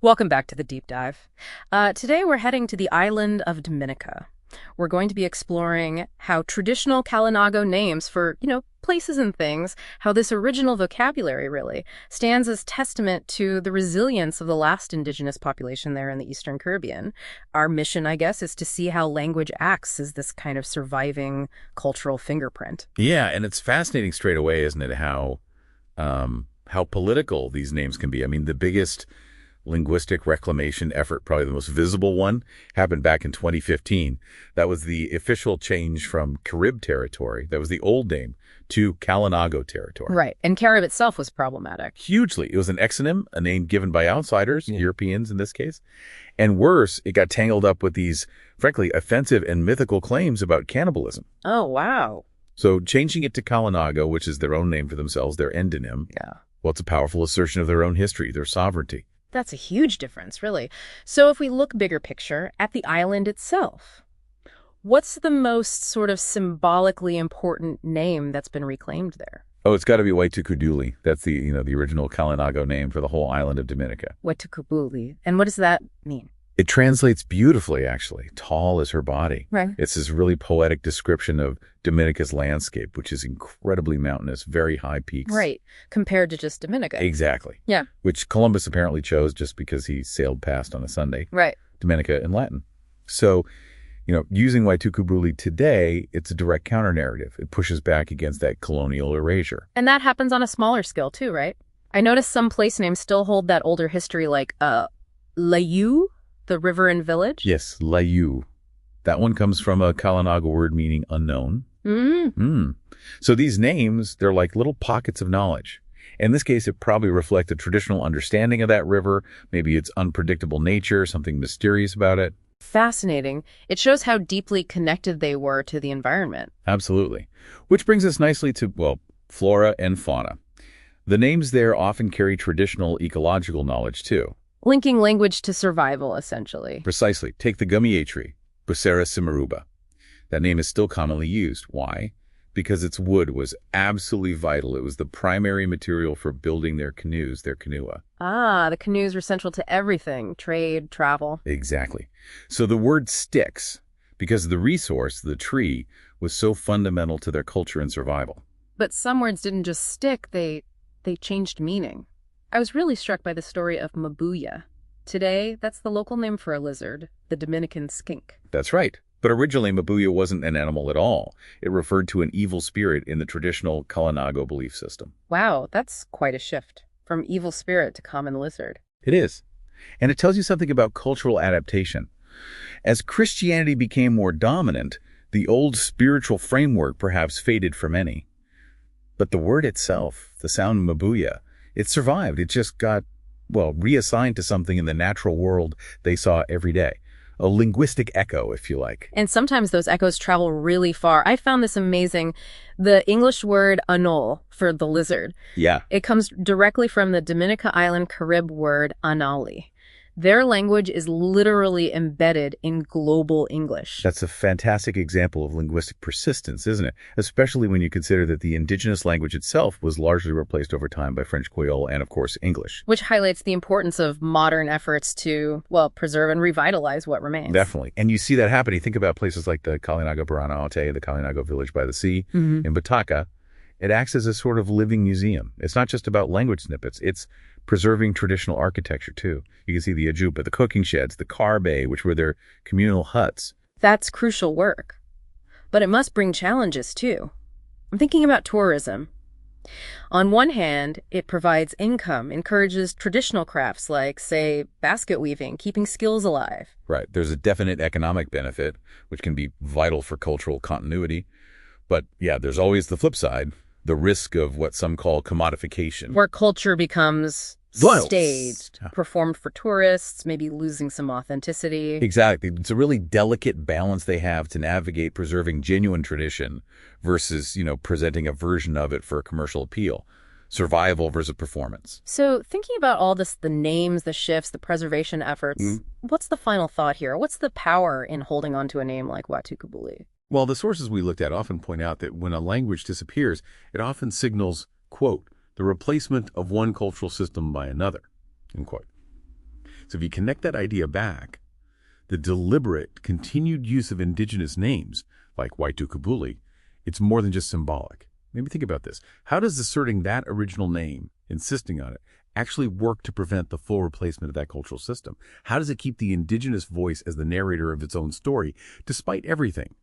Welcome back to the deep dive. Today we're heading to the island of Dominica. We're going to be exploring how traditional Kalinago names for, places and things, how this original vocabulary really stands as testament to the resilience of the last indigenous population there in the Eastern Caribbean. Our mission, I guess, is to see how language acts as this kind of surviving cultural fingerprint. Yeah, and it's fascinating straight away, isn't it, how political these names can be. I mean, the biggest linguistic reclamation effort, probably the most visible one, happened back in 2015. That was the official change from Carib territory, that was the old name, to Kalinago territory. Right, and Carib itself was problematic. Hugely. It was an exonym, a name given by outsiders, Europeans in this case. And worse, it got tangled up with these, frankly, offensive and mythical claims about cannibalism. Oh, wow. So changing it to Kalinago, which is their own name for themselves, their endonym, well, it's a powerful assertion of their own history, their sovereignty. That's a huge difference, really. So if we look bigger picture at the island itself, what's the most sort of symbolically important name that's been reclaimed there? Oh, it's got to be Waitukubuli. That's the original Kalinago name for the whole island of Dominica. Waitukubuli. And what does that mean? It translates beautifully, actually. Tall is her body. Right. It's this really poetic description of Dominica's landscape, which is incredibly mountainous, very high peaks. Right. Compared to just Dominica. Exactly. Yeah. Which Columbus apparently chose just because he sailed past on a Sunday. Right. Dominica in Latin. So, using Waitukubuli today, it's a direct counter-narrative. It pushes back against that colonial erasure. And that happens on a smaller scale too, right? I noticed some place names still hold that older history like Layou, the river and village. Yes, Layou. That one comes from a Kalinago word meaning unknown. So these names, they're like little pockets of knowledge. In this case, it probably reflects a traditional understanding of that river, maybe its unpredictable nature, something mysterious about it. Fascinating. It shows how deeply connected they were to the environment. Absolutely. Which brings us nicely to, flora and fauna. The names there often carry traditional ecological knowledge, too. Linking language to survival, essentially. Precisely. Take the Gommier tree, Bursera simaruba. That name is still commonly used. Why? Because its wood was absolutely vital. It was the primary material for building their canoes, their canoua. Ah, the canoes were central to everything. Trade, travel. Exactly. So the word sticks because the resource, the tree, was so fundamental to their culture and survival. But some words didn't just stick, they changed meaning. I was really struck by the story of Mabouya. Today, that's the local name for a lizard, the Dominican skink. That's right. But originally, Mabouya wasn't an animal at all. It referred to an evil spirit in the traditional Kalinago belief system. Wow, that's quite a shift. From evil spirit to common lizard. It is. And it tells you something about cultural adaptation. As Christianity became more dominant, the old spiritual framework perhaps faded for many. But the word itself, the sound Mabouya, it survived. It just got, reassigned to something in the natural world they saw every day. A linguistic echo, if you like. And sometimes those echoes travel really far. I found this amazing. The English word anole for the lizard. Yeah. It comes directly from the Dominica Island Carib word Anoli. Their language is literally embedded in global English. That's a fantastic example of linguistic persistence, isn't it? Especially when you consider that the indigenous language itself was largely replaced over time by French Creole and, of course, English. Which highlights the importance of modern efforts to, preserve and revitalize what remains. Definitely. And you see that happening. Think about places like the Kalinago Barana Aute, the Kalinago village by the sea, in Bataka. It acts as a sort of living museum. It's not just about language snippets. It's preserving traditional architecture, too. You can see the Ajoupa, the cooking sheds, the Carbay, which were their communal huts. That's crucial work. But it must bring challenges, too. I'm thinking about tourism. On one hand, it provides income, encourages traditional crafts like, say, basket weaving, keeping skills alive. Right. There's a definite economic benefit, which can be vital for cultural continuity. But, there's always the flip side. The risk of what some call commodification. Where culture becomes staged, performed for tourists, maybe losing some authenticity. Exactly. It's a really delicate balance they have to navigate preserving genuine tradition versus, presenting a version of it for commercial appeal. Survival versus performance. So thinking about all this, the names, the shifts, the preservation efforts, what's the final thought here? What's the power in holding on to a name like Waitukubuli? Well, the sources we looked at often point out that when a language disappears, it often signals, quote, the replacement of one cultural system by another, end quote. So if you connect that idea back, the deliberate, continued use of indigenous names, like Waitukubuli, it's more than just symbolic. Maybe think about this. How does asserting that original name, insisting on it, actually work to prevent the full replacement of that cultural system? How does it keep the indigenous voice as the narrator of its own story, despite everything,